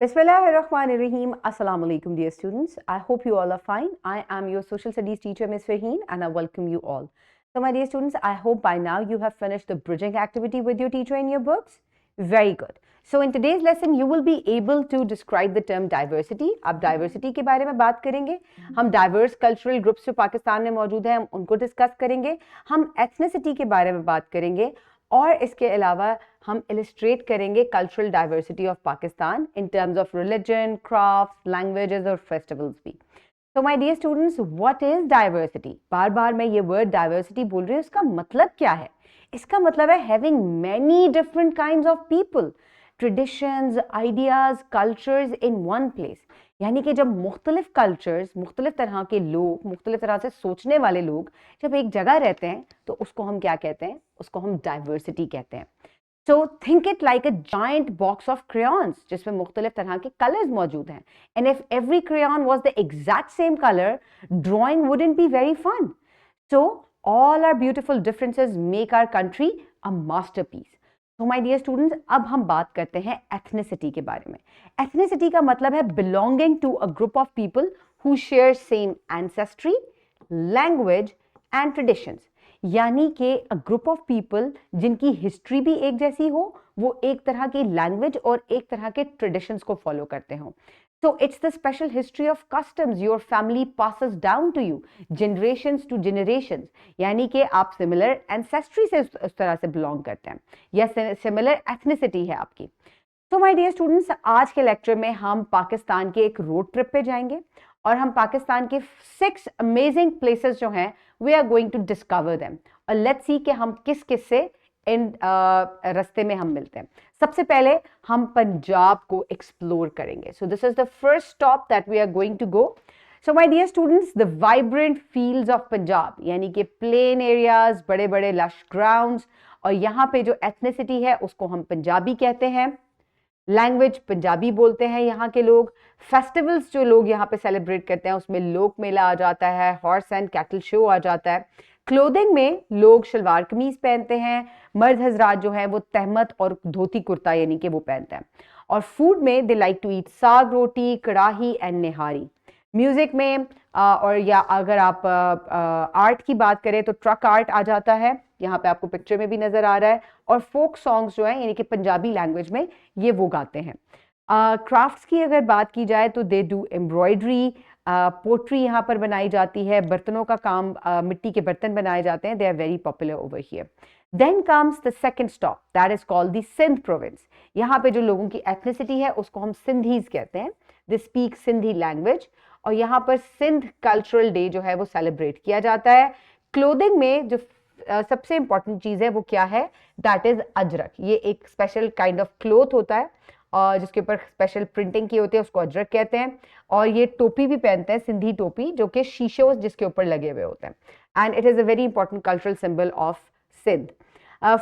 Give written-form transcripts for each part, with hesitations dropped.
Bismillahirrahmanirrahim. Assalamu alaikum, dear students. I hope you all are fine. I am your social studies teacher, Ms. Farheen, and I welcome you all. So, my dear students, I hope by now you have finished the bridging activity with your teacher in your books. Very good. So, in today's lesson, you will be able to describe the term diversity. अब diversity के बारे में बात करेंगे. हम diverse cultural groups जो पाकिस्तान में मौजूद हैं, हम उनको डिस्कस करेंगे. हम ethnicity के बारे में बात करेंगे. और इसके अलावा हम इलिस्ट्रेट करेंगे cultural diversity of Pakistan in terms of religion, craft, languages और फेस्टिवल्स भी. तो my dear students, what is diversity? बार बार मैं ये वर्ड डाइवर्सिटी बोल रही हूँ, इसका मतलब क्या है? इसका मतलब है having many different kinds of people, traditions, ideas, cultures in one place. यानी कि जब मुख्तलिफ कल्चर्स, मुख्तलिफ तरह के लोग, मुख्तलिफ तरह से सोचने वाले लोग जब एक जगह रहते हैं तो उसको हम क्या कहते हैं? उसको हम डाइवर्सिटी कहते हैं. So think it like a giant box of crayons जिसमें मुख्तलिफ तरह के कलर्स मौजूद हैं. And if every crayon was the exact same colour, drawing wouldn't be very fun. So all our beautiful differences make our country a masterpiece. तो my dear students, अब हम बात करते हैं एथनिसिटी के बारे में. एथनिसिटी का मतलब है belonging to a group of people who share same ancestry, language and traditions. यानी कि अ ग्रुप ऑफ पीपल जिनकी हिस्ट्री भी एक जैसी हो, वो एक तरह की लैंग्वेज और एक तरह के ट्रेडिशंस को फॉलो करते हो. So it's the special history of customs your family passes down to you, generations to generations. यानी कि आप similar ancestry से उस तरह से belong करते हैं या similar ethnicity है आपकी. So my dear students, आज के लेक्चर में हम पाकिस्तान के एक रोड ट्रिप पे जाएंगे और हम पाकिस्तान के 6 अमेजिंग प्लेसेस जो हैं we are going to discover them. और let's see कि हम किस किस से इन रास्ते में हम मिलते हैं. सबसे पहले हम पंजाब को एक्सप्लोर करेंगे. So this is the first stop that we are going to go. So my dear students, the vibrant fields of Punjab, यानी कि प्लेन एरियाज, बड़े बड़े लश ग्राउंड्स, और यहाँ पे जो एथनिसिटी है उसको हम पंजाबी कहते हैं. लैंग्वेज पंजाबी बोलते हैं यहाँ के लोग. फेस्टिवल्स जो लोग यहाँ पे सेलिब्रेट करते हैं उसमें लोक मेला आ जाता है, हॉर्स एंड कैटल शो आ जाता है. क्लोथिंग में लोग शलवार कमीज पहनते हैं, मर्द हजरात जो है वो तहमत और धोती कुर्ता यानी कि वो पहनते हैं. और फूड में दे लाइक टू ईट साग रोटी, कड़ाही एंड निहारी. म्यूजिक में और या अगर आप आर्ट की बात करें तो ट्रक आर्ट आ जाता है, यहाँ पे आपको पिक्चर में भी नजर आ रहा है. और फोक सॉन्ग्स जो है यानी कि पंजाबी लैंग्वेज में ये वो गाते हैं. क्राफ्ट्स की अगर बात की जाए तो दे डू एम्ब्रॉयडरी, पोट्री यहाँ पर बनाई जाती है, बर्तनों का काम, मिट्टी के बर्तन बनाए जाते हैं. They are very popular over here. Then comes the second stop that is called the Sindh province. यहाँ पे जो लोगों की एथनिसिटी है उसको हम सिंधीज कहते हैं. They speak Sindhi language. और यहाँ पर सिंध कल्चरल डे जो है वो सेलिब्रेट किया जाता है. क्लोथिंग में जो सबसे इंपॉर्टेंट चीज है वो क्या है? That is Ajrak. ये एक स्पेशल काइंड ऑफ क्लोथ होता है और जिसके ऊपर स्पेशल प्रिंटिंग की होती है, उसको अजरक कहते हैं. और ये टोपी भी पहनते हैं, सिंधी टोपी, जो कि शीशे जिसके ऊपर लगे हुए होते हैं. And it is a very important cultural symbol of Sindh.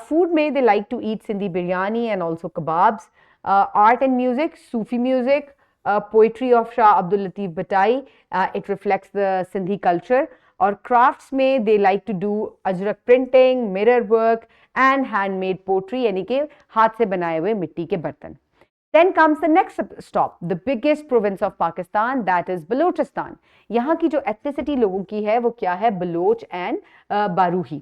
Food में they like to eat Sindhi biryani and also kebabs. Art and music, Sufi music, poetry of Shah Abdul Latif Bhittai, it reflects the Sindhi culture. और क्राफ्ट्स में they like to do Ajrak printing, mirror work and handmade pottery, यानी कि हाथ से बनाए हुए मिट्टी के बर्तन. Then comes the next stop, the biggest province of Pakistan, that is Balochistan. यहाँ की जो ethnicity लोगों की है वो क्या है? Baloch and Brahui.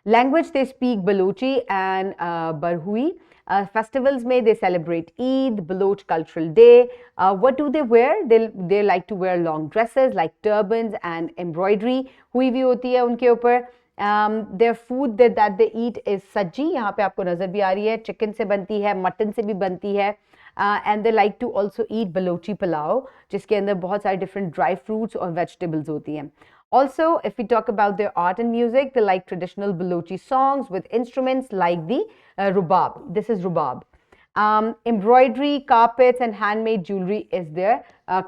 Language they speak Balochi and Barhui. Festivals में they celebrate Eid, Baloch Cultural Day. What do they wear? They like to wear long dresses like turbans and embroidery हुई भी होती है उनके ऊपर. Their food that they eat is sajji. यहाँ पे आपको नजर भी आ रही है, चिकन से बनती है, मटन से भी बनती है. And they like to also eat Balochi pulao, जिसके अंदर बहुत सारे different dry fruits और vegetables होती हैं. Also, if we talk about their art and music, they like traditional Balochi songs with instruments like the rubab. This is rubab. Embroidery, carpets and handmade jewelry is their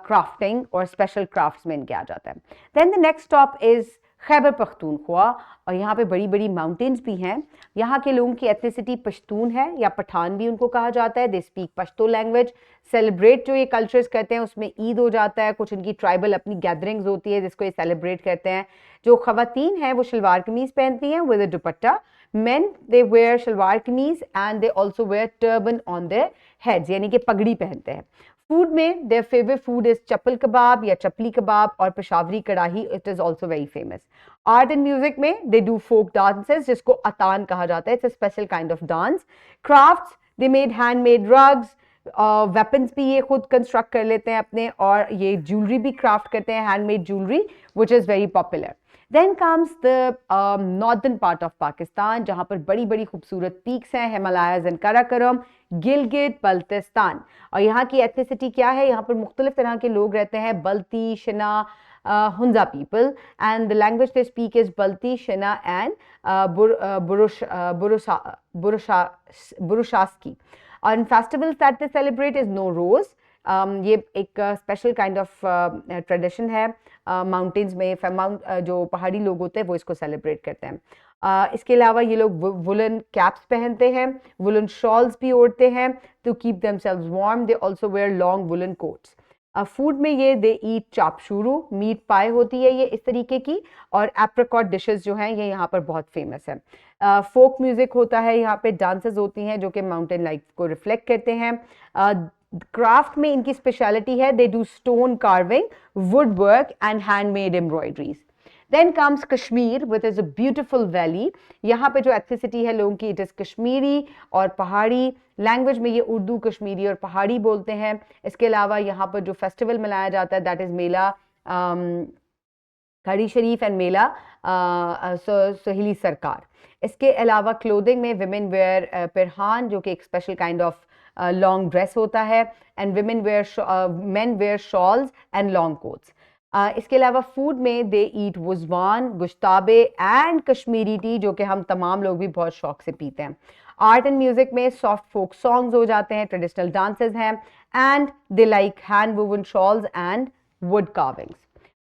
crafting or special crafts में इनके आ जाता है. Then the next stop is Khyber Pakhtunkhwa, और यहाँ पे बड़ी बड़ी mountains भी हैं। यहाँ के लोगों की एथनिसिटी पश्तून है या पठान भी उनको कहा जाता है। They speak Pashto language. Celebrate जो ये कल्चर्स करते हैं उसमें ईद हो जाता है, कुछ उनकी ट्राइबल अपनी गैदरिंग्स होती है जिसको ये सेलिब्रेट करते हैं। जो खवातीन हैं वो शलवार कमीज पहनती हैं with a dupatta. Men, they wear shalwar kameez and they also wear turban on their heads, यानी कि पगड़ी पहनते हैं। फूड में their favorite food is चप्पल कबाब या चपली कबाब और पेशावरी कड़ाही, it is also very famous. Art and music में they do folk dances जिसको अतान कहा जाता है, it's a special kind of dance. Crafts, they made handmade rugs, weapons भी ये खुद कंस्ट्रक्ट कर लेते हैं अपने, और ये ज्वेलरी भी क्राफ्ट करते हैं, handmade jewellery which is very popular. Then comes the northern part of Pakistan जहाँ पर बड़ी बड़ी खूबसूरत पीक्स हैं, हिमालयाज एंड काराकोरम, गिलगित बल्तिस्तान। और यहाँ की एथनिसिटी क्या है, यहाँ पर मुख्तलिफ तरह के लोग रहते हैं, बल्ती, शिना, Hunza people, and the language they speak is Balti, Shina and Burushaski. And festivals that they celebrate is Nowruz. ये एक स्पेशल काइंड ऑफ ट्रेडिशन है। माउंटेन्स में जो पहाड़ी लोग होते हैं वो इसको सेलिब्रेट करते हैं। इसके अलावा ये लोग वुलन कैप्स पहनते हैं, वुलन शॉल्स भी ओढ़ते हैं to keep themselves warm. They also wear long woollen coats. Food में ये दे ईट चापशूरू, मीट पाए होती है ये इस तरीके की, और एप्रिकॉट डिशेस जो हैं ये यहाँ पर बहुत फेमस है। फोक म्यूजिक होता है, यहाँ पे डांसेस होती हैं जो कि माउंटेन लाइफ को रिफ्लेक्ट करते हैं। क्राफ्ट में इनकी स्पेशलिटी है, they do stone carving, wood work and handmade embroideries. Then comes Kashmir which is a beautiful valley. यहाँ पे जो एथनिसिटी है लोगों की, इट इज़ कश्मीरी और पहाड़ी। लैंग्वेज में ये उर्दू, कश्मीरी और पहाड़ी बोलते हैं। इसके अलावा यहाँ पर जो फेस्टिवल मनाया जाता है दैट इज़ मेला खड़ी शरीफ एंड मेला सोहेली सरकार। इसके अलावा क्लोथिंग में विमेन वेयर पिरहान जो कि एक special kind of long dress होता है, and men wear shawls and long coats. इसके अलावा फूड में they eat wazwan, gushtaba and Kashmiri tea जो कि हम तमाम लोग भी बहुत शौक से पीते हैं। आर्ट एंड म्यूजिक में सॉफ्ट फोक सॉन्ग्स हो जाते हैं, ट्रेडिशनल डांसेस हैं, and they like hand woven shawls and would carvings.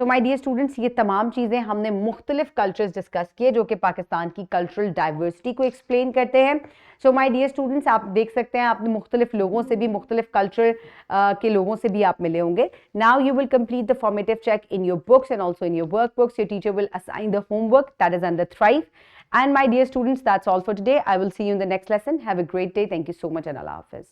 तो माय डियर स्टूडेंट्स, ये तमाम चीज़ें हमने मुख्तलिफ कल्चर्स डिस्कस किए जो कि पाकिस्तान की कल्चरल डाइवर्सिटी को एक्सप्लेन करते हैं। सो माय डियर स्टूडेंट्स, आप देख सकते हैं आपने मुख्तलिफ लोगों से भी, मुख्तलिफ कल्चर के लोगों से भी आप मिले होंगे। Now you will complete the formative check in your books and also in your work books. Your teacher will assign the homework that is under thrive. And my dear students, that's all for today. I will see you in the next lesson. Have a great day. Thank you so much and Allah Hafiz.